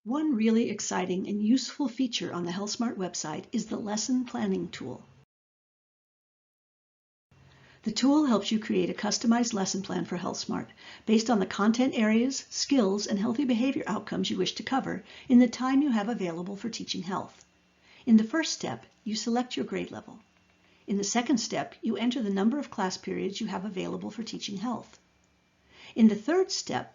One really exciting and useful feature on the HealthSmart website is the lesson planning tool. The tool helps you create a customized lesson plan for HealthSmart based on the content areas, skills, and healthy behavior outcomes you wish to cover in the time you have available for teaching health. In the first step, you select your grade level. In the second step, you enter the number of class periods you have available for teaching health. In the third step,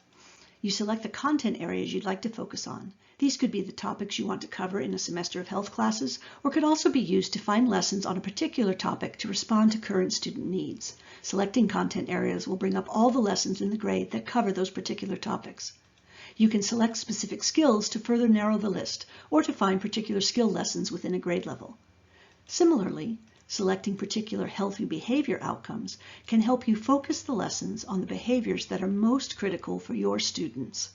you select the content areas you'd like to focus on. These could be the topics you want to cover in a semester of health classes, or could also be used to find lessons on a particular topic to respond to current student needs. Selecting content areas will bring up all the lessons in the grade that cover those particular topics. You can select specific skills to further narrow the list, or to find particular skill lessons within a grade level. Similarly, selecting particular healthy behavior outcomes can help you focus the lessons on the behaviors that are most critical for your students.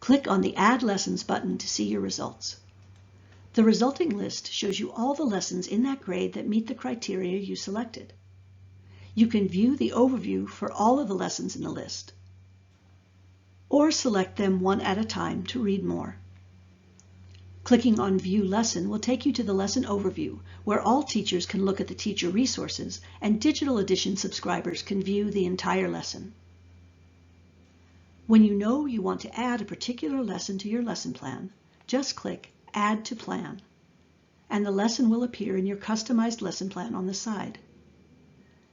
Click on the Add Lessons button to see your results. The resulting list shows you all the lessons in that grade that meet the criteria you selected. You can view the overview for all of the lessons in the list, or select them one at a time to read more. Clicking on View Lesson will take you to the lesson overview, where all teachers can look at the teacher resources and digital edition subscribers can view the entire lesson. When you know you want to add a particular lesson to your lesson plan, just click Add to Plan, and the lesson will appear in your customized lesson plan on the side.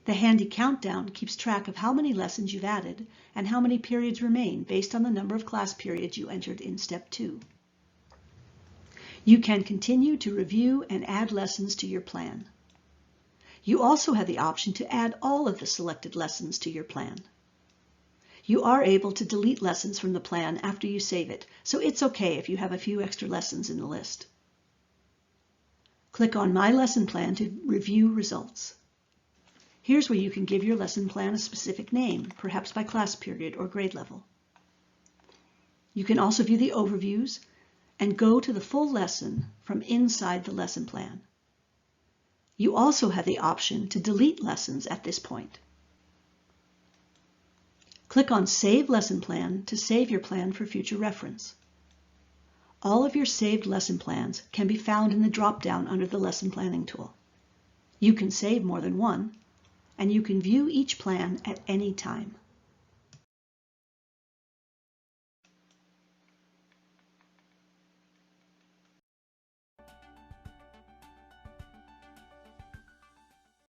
The handy countdown keeps track of how many lessons you've added and how many periods remain based on the number of class periods you entered in Step 2. You can continue to review and add lessons to your plan. You also have the option to add all of the selected lessons to your plan. You are able to delete lessons from the plan after you save it, so it's okay if you have a few extra lessons in the list. Click on My Lesson Plan to review results. Here's where you can give your lesson plan a specific name, perhaps by class period or grade level. You can also view the overviews and go to the full lesson from inside the lesson plan. You also have the option to delete lessons at this point. Click on Save Lesson Plan to save your plan for future reference. All of your saved lesson plans can be found in the drop-down under the Lesson Planning tool. You can save more than one, and you can view each plan at any time.